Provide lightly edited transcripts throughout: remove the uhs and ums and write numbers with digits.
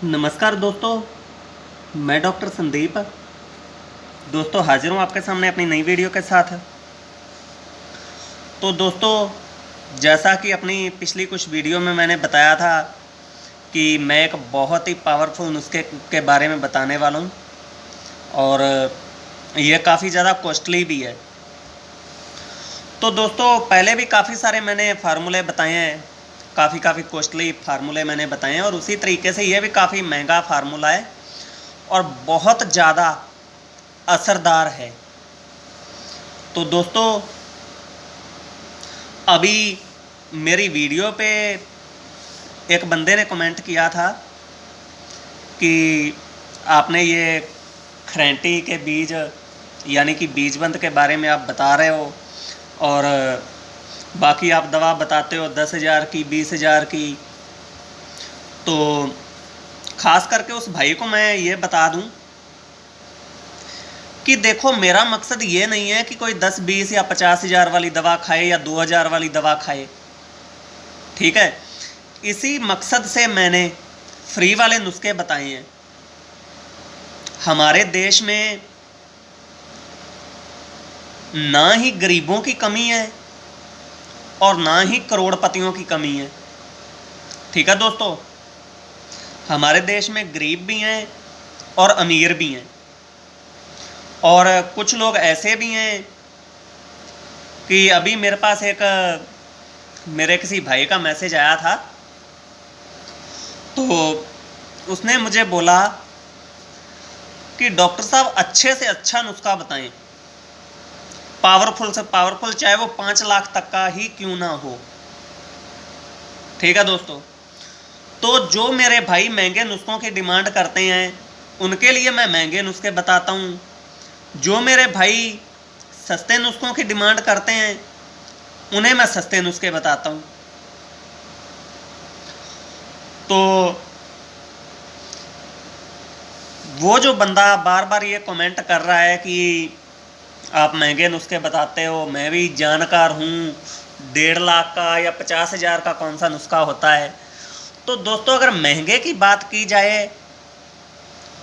नमस्कार दोस्तों, मैं डॉक्टर संदीप दोस्तों हाजिर हूँ आपके सामने अपनी नई वीडियो के साथ। तो दोस्तों, जैसा कि अपनी पिछली कुछ वीडियो में मैंने बताया था कि मैं एक बहुत ही पावरफुल नुस्खे के बारे में बताने वाला हूँ और ये काफ़ी ज़्यादा कॉस्टली भी है। तो दोस्तों, पहले भी काफ़ी सारे मैंने फार्मूले बताए हैं, काफ़ी कॉस्टली फार्मूले मैंने बताए हैं और उसी तरीके से ये भी काफ़ी महंगा फार्मूला है और बहुत ज़्यादा असरदार है। तो दोस्तों, अभी मेरी वीडियो पे एक बंदे ने कमेंट किया था कि आपने ये खरेंटी के बीज यानी कि बीजबंद के बारे में आप बता रहे हो और बाकी आप दवा बताते हो 10,000 की 20,000 की। तो ख़ास करके उस भाई को मैं ये बता दूं कि देखो, मेरा मकसद ये नहीं है कि कोई 10, 20 या 50,000 वाली दवा खाए या 2,000 वाली दवा खाए, ठीक है। इसी मकसद से मैंने फ्री वाले नुस्खे बताए हैं। हमारे देश में ना ही गरीबों की कमी है और ना ही करोड़पतियों की कमी है, ठीक है दोस्तों। हमारे देश में गरीब भी हैं और अमीर भी हैं और कुछ लोग ऐसे भी हैं कि अभी मेरे पास मेरे किसी भाई का मैसेज आया था, तो उसने मुझे बोला कि डॉक्टर साहब अच्छे से अच्छा नुस्खा बताएं, पावरफुल से पावरफुल, चाहे वो 5 लाख तक का ही क्यों ना हो, ठीक है दोस्तों। तो जो मेरे भाई महंगे नुस्खों की डिमांड करते हैं उनके लिए मैं महंगे नुस्खे बताता हूँ, जो मेरे भाई सस्ते नुस्खों की डिमांड करते हैं उन्हें मैं सस्ते नुस्खे बताता हूँ। तो वो जो बंदा बार बार ये कमेंट कर रहा है कि आप महंगे नुस्खे बताते हो, मैं भी जानकार हूँ, 1.5 लाख का या 50,000 का कौन सा नुस्खा होता है। तो दोस्तों, अगर महंगे की बात की जाए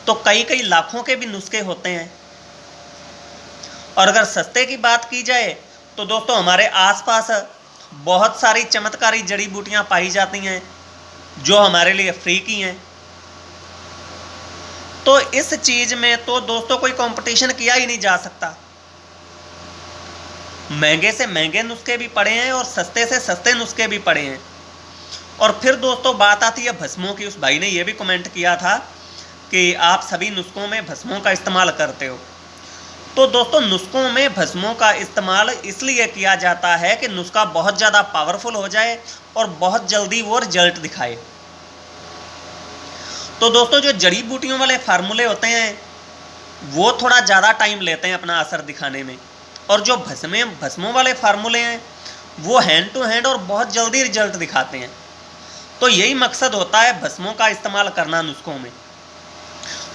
तो कई लाखों के भी नुस्खे होते हैं और अगर सस्ते की बात की जाए तो दोस्तों हमारे आसपास बहुत सारी चमत्कारी जड़ी बूटियां पाई जाती हैं जो हमारे लिए फ्री की हैं। तो इस चीज में तो दोस्तों कोई कंपटीशन किया ही नहीं जा सकता। महंगे से महंगे नुस्खे भी पड़े हैं और सस्ते से सस्ते नुस्खे भी पड़े हैं। और फिर दोस्तों बात आती है भस्मों की। उस भाई ने यह भी कमेंट किया था कि आप सभी नुस्खों में भस्मों का इस्तेमाल करते हो। तो दोस्तों, नुस्खों में भस्मों का इस्तेमाल इसलिए किया जाता है कि नुस्खा बहुत ज़्यादा पावरफुल हो जाए और बहुत जल्दी वो रिजल्ट दिखाए। तो दोस्तों, जो जड़ी बूटियों वाले फार्मूले होते हैं वो थोड़ा ज़्यादा टाइम लेते हैं अपना असर दिखाने में, और जो भस्मों वाले फार्मूले हैं वो हैंड टू हैंड और बहुत जल्दी रिजल्ट दिखाते हैं। तो यही मकसद होता है भस्मों का इस्तेमाल करना नुस्खों में।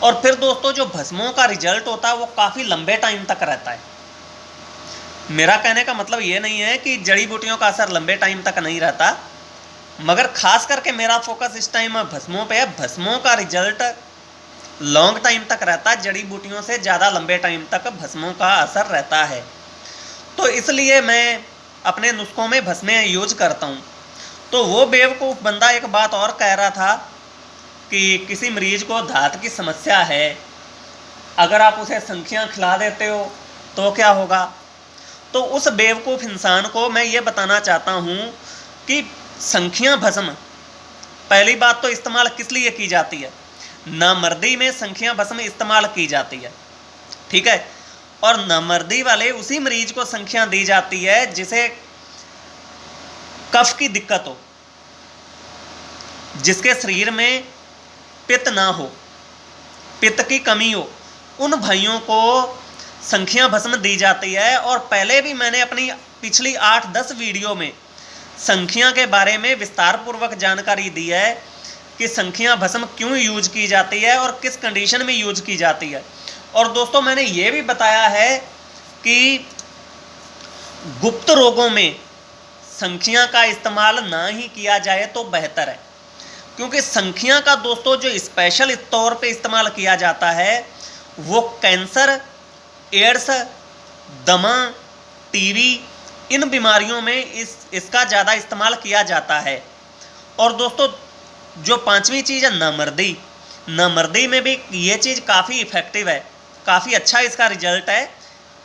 और फिर दोस्तों, जो भस्मों का रिजल्ट होता है वो काफ़ी लंबे टाइम तक रहता है। मेरा कहने का मतलब ये नहीं है कि जड़ी बूटियों का असर लंबे टाइम तक नहीं रहता, मगर खास करके मेरा फोकस इस टाइम भस्मों पे है। भस्मों का रिजल्ट लॉन्ग टाइम तक रहता है, जड़ी बूटियों से ज़्यादा लंबे टाइम तक भस्मों का असर रहता है। तो इसलिए मैं अपने नुस्खों में भस्में यूज करता हूँ। तो वो बेवकूफ़ बंदा एक बात और कह रहा था कि किसी मरीज को धात की समस्या है, अगर आप उसे संखियाँ खिला देते हो तो क्या होगा। तो उस बेवकूफ़ इंसान को मैं ये बताना चाहता हूँ कि संखियाँ भस्म, पहली बात तो इस्तेमाल किस लिए की जाती है, नामर्दी में संखियाँ भस्म इस्तेमाल की जाती है, ठीक है। और नामर्दी वाले उसी मरीज को संखियाँ दी जाती है जिसे कफ की दिक्कत हो, जिसके शरीर में पित्त ना हो, पित्त की कमी हो, उन भाइयों को संखियाँ भस्म दी जाती है। और पहले भी मैंने अपनी पिछली 8-10 वीडियो में संखियाँ के बारे में विस्तार पूर्वक जानकारी दी है कि संखियाँ भस्म क्यों यूज की जाती है और किस कंडीशन में यूज की जाती है। और दोस्तों, मैंने ये भी बताया है कि गुप्त रोगों में संखियाँ का इस्तेमाल ना ही किया जाए तो बेहतर है। क्योंकि संखिया का दोस्तों जो स्पेशल तौर पे इस्तेमाल किया जाता है वो कैंसर, एड्स, दमा, टीबी, इन बीमारियों में इसका ज़्यादा इस्तेमाल किया जाता है। और दोस्तों जो पांचवी चीज़ है नामर्दी, नामर्दी में भी ये चीज़ काफ़ी इफ़ेक्टिव है, काफ़ी अच्छा इसका रिजल्ट है,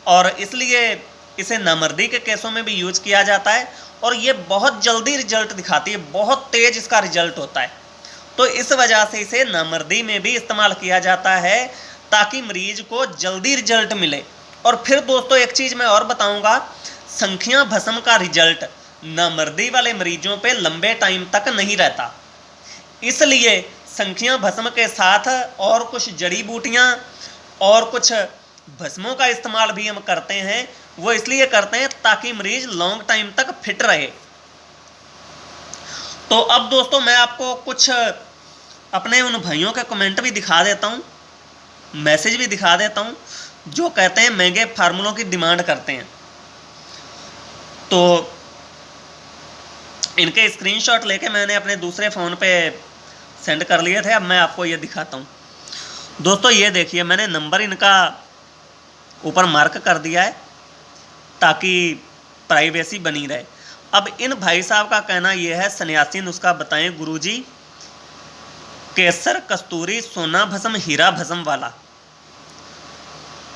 और इसलिए इसे नामर्दी के केसों में भी यूज़ किया जाता है, और ये बहुत जल्दी रिजल्ट दिखाती है, बहुत तेज़ इसका रिजल्ट होता है। तो इस वजह से इसे नामर्दी में भी इस्तेमाल किया जाता है ताकि मरीज को जल्दी रिजल्ट मिले। और फिर दोस्तों एक चीज़ मैं और बताऊंगा, संखिया भस्म का रिजल्ट नामर्दी वाले मरीजों पे लंबे टाइम तक नहीं रहता, इसलिए संखिया भस्म के साथ और कुछ जड़ी बूटियाँ और कुछ भस्मों का इस्तेमाल भी हम करते हैं। वो इसलिए करते हैं ताकि मरीज लॉन्ग टाइम तक फिट रहे। तो अब दोस्तों मैं आपको कुछ अपने उन भाइयों के कमेंट भी दिखा देता हूँ, मैसेज भी दिखा देता हूँ जो कहते हैं महंगे फार्मूलों की डिमांड करते हैं। तो इनके स्क्रीनशॉट लेके मैंने अपने दूसरे फ़ोन पे सेंड कर लिए थे। अब मैं आपको ये दिखाता हूँ। दोस्तों ये देखिए, मैंने नंबर इनका ऊपर मार्क कर दिया है ताकि प्राइवेसी बनी रहे। अब इन भाई साहब का कहना यह है, सन्यासी नुस्खा बताएं गुरुजी, केसर, कस्तूरी, सोना भस्म, हीरा भस्म वाला।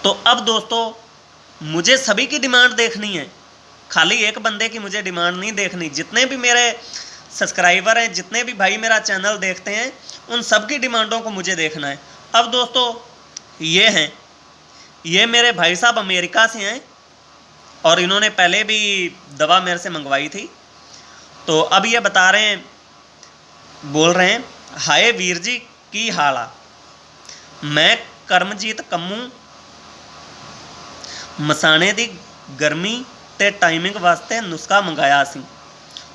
तो अब दोस्तों मुझे सभी की डिमांड देखनी है, खाली एक बंदे की मुझे डिमांड नहीं देखनी। जितने भी मेरे सब्सक्राइबर हैं, जितने भी भाई मेरा चैनल देखते हैं, उन सब की डिमांडों को मुझे देखना है। अब दोस्तों ये हैं, ये मेरे भाई साहब अमेरिका से हैं और इन्होंने पहले भी दवा मेरे से मंगवाई थी। तो अब ये बता रहे हैं, बोल रहे हैं, हाय वीर जी की हाला, मैं करमजीत कम्मू मसाने दी गर्मी ते टाइमिंग वास्ते नुस्खा मंगाया सी।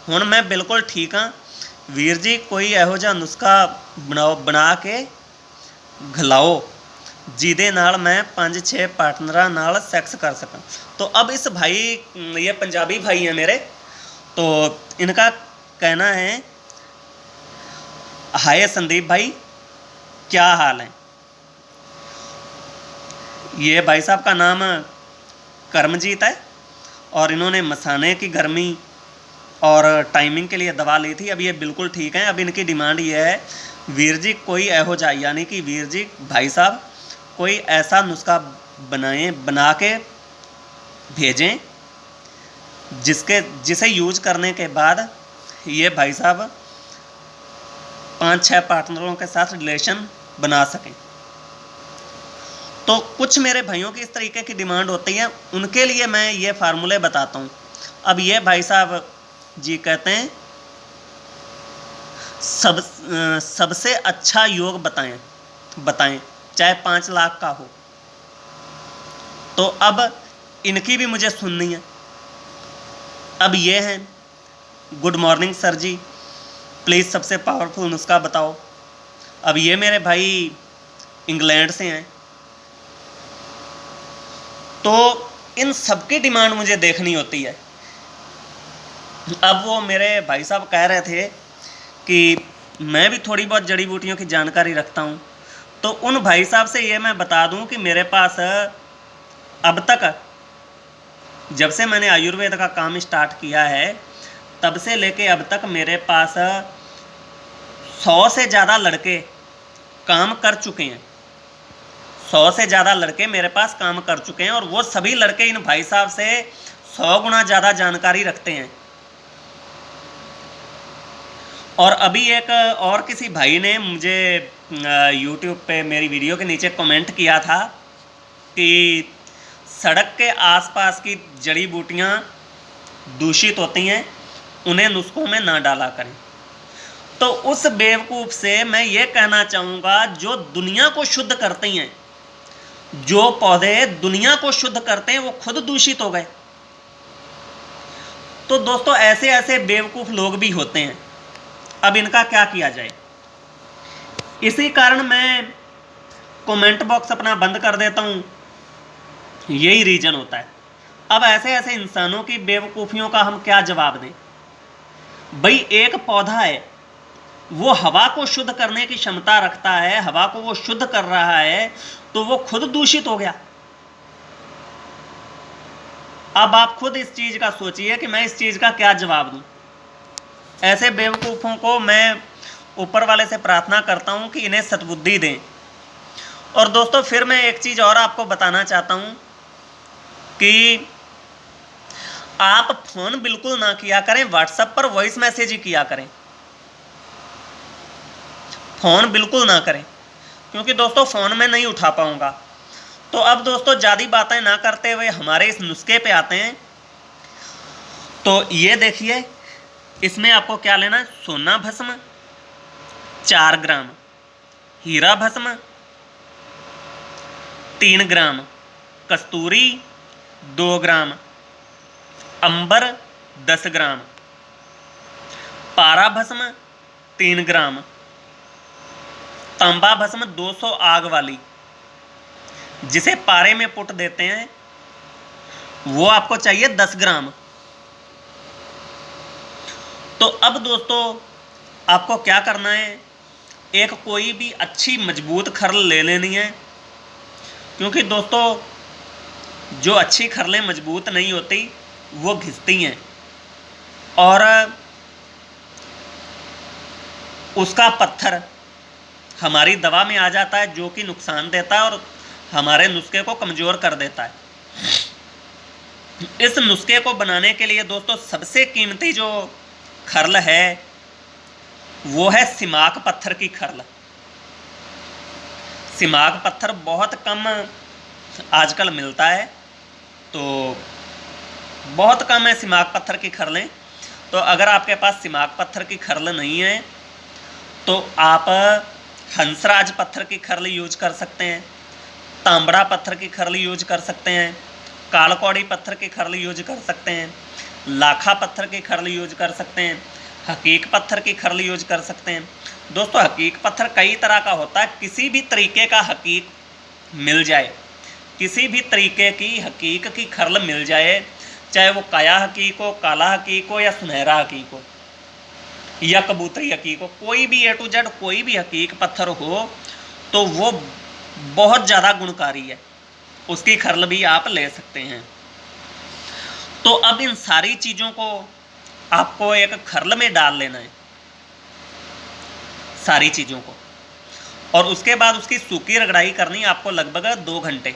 हुण मैं बिल्कुल ठीक हाँ वीर जी, कोई इहो जिहा नुस्खा बना के घिलाओ जिहदे नाल मैं 5-6 पार्टनरां नाल सैक्स कर सकां। तो अब इस भाई, ये पंजाबी भाई हैं मेरे, तो इनका कहना है, हाय संदीप भाई क्या हाल है। ये भाई साहब का नाम करमजीत है और इन्होंने मसाने की गर्मी और टाइमिंग के लिए दवा ली थी। अब ये बिल्कुल ठीक हैं। अब इनकी डिमांड ये है, वीर जी कोई ऐहो जा, यानी कि वीर जी भाई साहब कोई ऐसा नुस्खा बना के भेजें जिसे यूज करने के बाद ये भाई साहब 5-6 पार्टनरों के साथ रिलेशन बना सकें। तो कुछ मेरे भाइयों की इस तरीके की डिमांड होती है, उनके लिए मैं ये फार्मूले बताता हूँ। अब ये भाई साहब जी कहते हैं, सबसे अच्छा योग बताएं चाहे 5 लाख का हो। तो अब इनकी भी मुझे सुननी है। अब ये हैं, good morning sir ji, please सबसे पावरफुल नुस्खा बताओ। अब ये मेरे भाई इंग्लैंड से हैं, तो इन सब की डिमांड मुझे देखनी होती है। अब वो मेरे भाई साहब कह रहे थे कि मैं भी थोड़ी बहुत जड़ी बूटियों की जानकारी रखता हूँ। तो उन भाई साहब से ये मैं बता दूँ कि मेरे पास अब तक, जब से मैंने आयुर्वेद का काम स्टार्ट किया है, तब से लेके अब तक मेरे पास 100 से ज़्यादा लड़के काम कर चुके हैं। 100 से ज़्यादा लड़के मेरे पास काम कर चुके हैं और वो सभी लड़के इन भाई साहब से 100 गुना ज़्यादा जानकारी रखते हैं। और अभी एक और किसी भाई ने मुझे YouTube पे मेरी वीडियो के नीचे कमेंट किया था कि सड़क के आसपास की जड़ी बूटियाँ दूषित होती हैं, उन्हें नुस्खों में ना डाला करें। तो उस बेवकूफ़ से मैं ये कहना चाहूँगा, जो दुनिया को शुद्ध करती हैं, जो पौधे दुनिया को शुद्ध करते हैं, वो खुद दूषित हो गए। तो दोस्तों ऐसे ऐसे बेवकूफ़ लोग भी होते हैं। अब इनका क्या किया जाए? इसी कारण मैं कमेंट बॉक्स अपना बंद कर देता हूँ, यही रीज़न होता है। अब ऐसे ऐसे इंसानों की बेवकूफ़ियों का हम क्या जवाब दें? भाई एक पौधा है, वो हवा को शुद्ध करने की क्षमता रखता है, हवा को वो शुद्ध कर रहा है, तो वो खुद दूषित हो गया। अब आप खुद इस चीज का सोचिए कि मैं इस चीज का क्या जवाब दूं। ऐसे बेवकूफों को मैं ऊपर वाले से प्रार्थना करता हूं कि इन्हें सद्बुद्धि दें। और दोस्तों फिर मैं एक चीज और आपको बताना चाहता हूं कि आप फोन बिल्कुल ना किया करें, व्हाट्सएप पर वॉइस मैसेज ही किया करें, फोन बिल्कुल ना करें, क्योंकि दोस्तों फोन में नहीं उठा पाऊंगा। तो अब दोस्तों ज़्यादा बातें ना करते हुए हमारे इस नुस्खे पे आते हैं। तो ये देखिए, इसमें आपको क्या लेना है, सोना भस्म 4 ग्राम, हीरा भस्म 3 ग्राम, कस्तूरी 2 ग्राम, अंबर 10 ग्राम, पारा भस्म 3 ग्राम, तांबा भस्म 200 आग वाली, जिसे पारे में पुट देते हैं, वो आपको चाहिए 10 ग्राम। तो अब दोस्तों आपको क्या करना है, एक कोई भी अच्छी मजबूत खरल ले लेनी है, क्योंकि दोस्तों जो अच्छी खरलें मजबूत नहीं होती वो घिसती हैं और उसका पत्थर हमारी दवा में आ जाता है, जो कि नुकसान देता है और हमारे नुस्खे को कमज़ोर कर देता है। इस नुस्खे को बनाने के लिए दोस्तों सबसे कीमती जो खरल है वो है सिमाक पत्थर की खरल। सिमाक पत्थर बहुत कम आजकल मिलता है, तो बहुत कम है सिमाक पत्थर की खरलें। तो अगर आपके पास सिमाक पत्थर की खरल नहीं है तो आप हंसराज पत्थर की खरल यूज कर सकते हैं, तांबड़ा पत्थर की खरल यूज कर सकते हैं, कालकौड़ी पत्थर की खरल यूज कर सकते हैं, लाखा पत्थर की खरल यूज कर सकते हैं, हकीक पत्थर की खरल यूज कर सकते हैं। दोस्तों हकीक पत्थर कई तरह का होता है, किसी भी तरीके का हकीक मिल जाए, किसी भी तरीके की हकीक की खरल मिल जाए, चाहे वो काया हकीक हो, काला हकीक हो या सुनहरा हकीक हो या कबूतरी हकीक हो, कोई भी A to Z कोई भी हकीक पत्थर हो तो वो बहुत ज़्यादा गुणकारी है, उसकी खरल भी आप ले सकते हैं। तो अब इन सारी चीज़ों को आपको एक खरल में डाल लेना है, सारी चीज़ों को, और उसके बाद उसकी सूखी रगड़ाई करनी आपको लगभग 2 घंटे।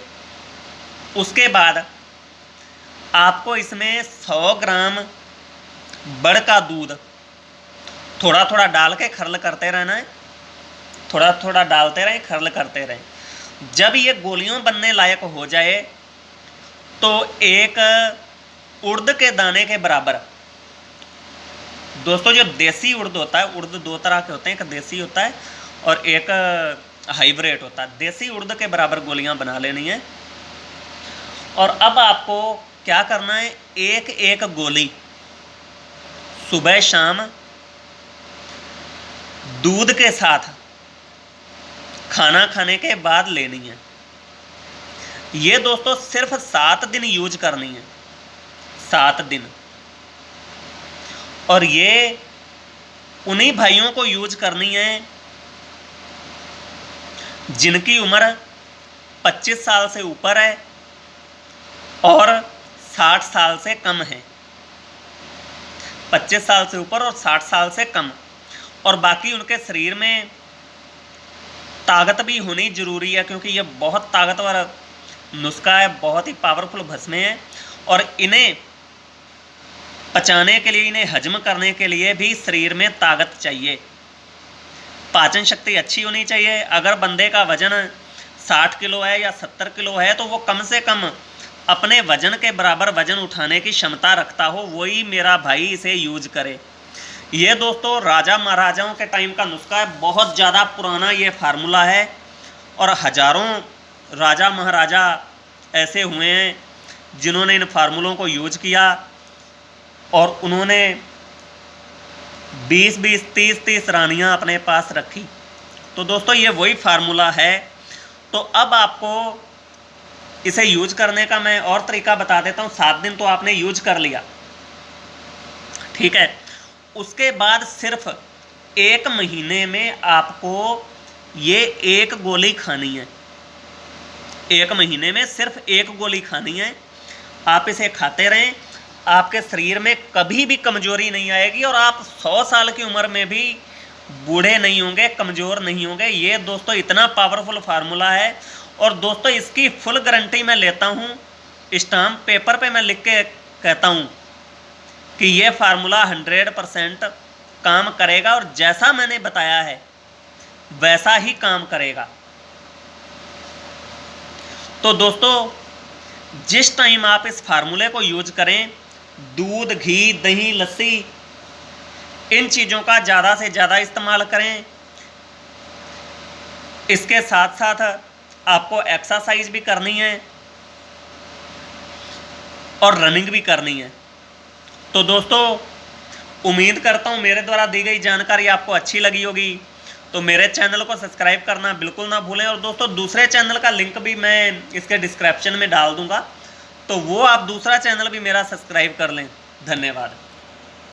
उसके बाद आपको इसमें 100 ग्राम बड़ का दूध थोड़ा थोड़ा डाल के खरल करते रहना है, थोड़ा थोड़ा डालते रहें, खरल करते रहें। जब ये गोलियों बनने लायक हो जाए तो एक उड़द के दाने के बराबर, दोस्तों जो देसी उड़द होता है, उड़द 2 तरह के होते हैं, एक देसी होता है और एक हाइब्रिड होता है, देसी उड़द के बराबर गोलियां बना लेनी है। और अब आपको क्या करना है, एक एक गोली सुबह शाम दूध के साथ खाना खाने के बाद लेनी है। ये दोस्तों सिर्फ 7 दिन यूज करनी है, 7 दिन। और ये उन्हीं भाइयों को यूज करनी है जिनकी उम्र 25 साल से ऊपर है और 60 साल से कम है, 25 साल से ऊपर और 60 साल से कम, और बाकी उनके शरीर में ताकत भी होनी जरूरी है, क्योंकि ये बहुत ताकतवर नुस्खा है, बहुत ही पावरफुल भस्में हैं और इन्हें पचाने के लिए, इन्हें हजम करने के लिए भी शरीर में ताकत चाहिए, पाचन शक्ति अच्छी होनी चाहिए। अगर बंदे का वजन 60 किलो है या 70 किलो है तो वो कम से कम अपने वजन के बराबर वजन उठाने की क्षमता रखता हो, वही मेरा भाई इसे यूज करे। ये दोस्तों राजा महाराजाओं के टाइम का नुस्खा है, बहुत ज़्यादा पुराना ये फार्मूला है और हजारों राजा महाराजा ऐसे हुए हैं जिन्होंने इन फार्मूलों को यूज किया और उन्होंने 20-20, 30-30 रानियां अपने पास रखी। तो दोस्तों ये वही फार्मूला है। तो अब आपको इसे यूज करने का मैं और तरीका बता देता हूँ। 7 दिन तो आपने यूज कर लिया, ठीक है। उसके बाद सिर्फ 1 महीने में आपको ये 1 गोली खानी है। 1 महीने में सिर्फ 1 गोली खानी है। आप इसे खाते रहें, आपके शरीर में कभी भी कमजोरी नहीं आएगी और आप 100 साल की उम्र में भी बूढ़े नहीं होंगे, कमज़ोर नहीं होंगे। ये दोस्तों इतना पावरफुल फार्मूला है। और दोस्तों इसकी फुल गारंटी मैं लेता हूँ, स्टाम्प पेपर पे मैं लिख के कहता हूँ कि ये फार्मूला 100% काम करेगा और जैसा मैंने बताया है वैसा ही काम करेगा। तो दोस्तों जिस टाइम आप इस फार्मूले को यूज करें, दूध, घी, दही, लस्सी, इन चीज़ों का ज़्यादा से ज़्यादा इस्तेमाल करें। इसके साथ साथ आपको एक्सरसाइज भी करनी है और रनिंग भी करनी है। तो दोस्तों उम्मीद करता हूँ मेरे द्वारा दी गई जानकारी आपको अच्छी लगी होगी। तो मेरे चैनल को सब्सक्राइब करना बिल्कुल ना भूलें। और दोस्तों दूसरे चैनल का लिंक भी मैं इसके डिस्क्रिप्शन में डाल दूंगा, तो वो आप दूसरा चैनल भी मेरा सब्सक्राइब कर लें। धन्यवाद।